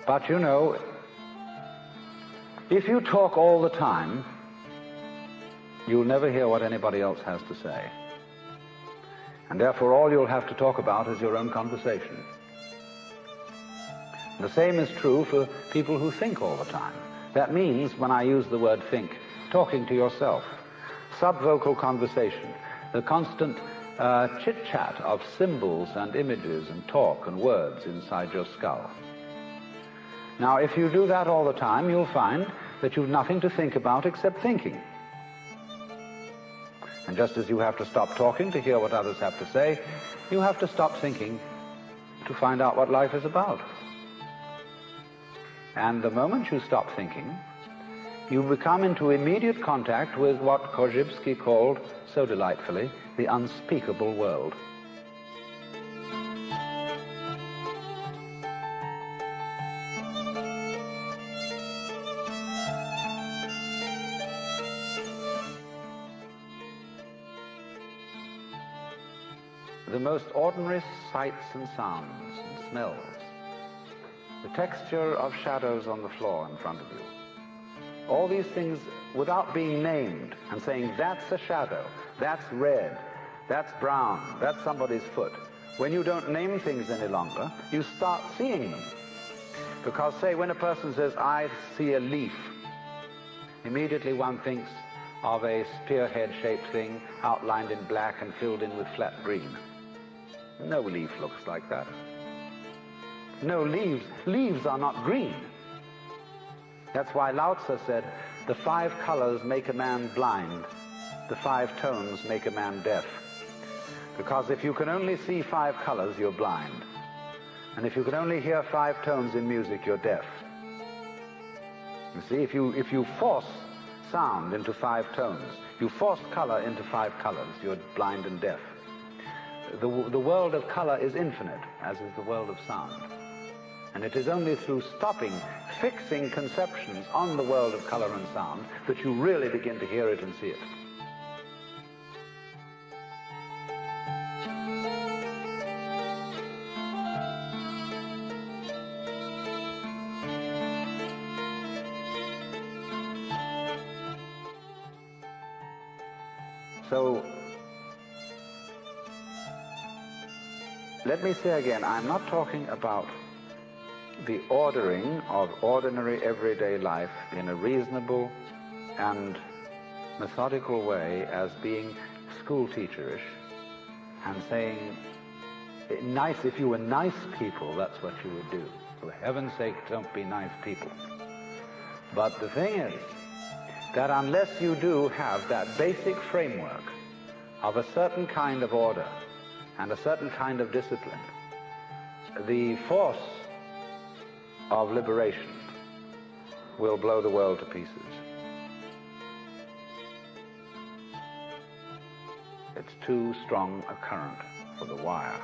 But you know, if you talk all the time, you'll never hear what anybody else has to say. And therefore all you'll have to talk about is your own conversation. The same is true for people who think all the time. That means, when I use the word think, talking to yourself, subvocal conversation, the constant chit-chat of symbols and images and talk and words inside your skull. Now, if you do that all the time, you'll find that you've nothing to think about except thinking. And just as you have to stop talking to hear what others have to say, you have to stop thinking to find out what life is about. And the moment you stop thinking, you become into immediate contact with what Korzybski called, so delightfully, the unspeakable world. The most ordinary sights and sounds and smells, the texture of shadows on the floor in front of you, all these things without being named and saying, that's a shadow, that's red, that's brown, that's somebody's foot. When you don't name things any longer, you start seeing them. Because, say, when a person says, I see a leaf, immediately one thinks of a spearhead-shaped thing outlined in black and filled in with flat green. No leaf looks like that. No leaves. Leaves are not green. That's why Lao Tzu said, the 5 colors make a man blind, the 5 tones make a man deaf. Because if you can only see 5 colors, you're blind. And if you can only hear 5 tones in music, you're deaf. You see, if you force sound into 5 tones, you force color into 5 colors, you're blind and deaf. The world of color is infinite, as is the world of sound. And it is only through stopping, fixing conceptions on the world of color and sound that you really begin to hear it and see it. So, let me say again, I'm not talking about the ordering of ordinary everyday life in a reasonable and methodical way as being school teacherish and saying, nice, if you were nice people, that's what you would do. For heaven's sake, don't be nice people. But the thing is that unless you do have that basic framework of a certain kind of order and a certain kind of discipline, the force of liberation will blow the world to pieces. It's too strong a current for the wire.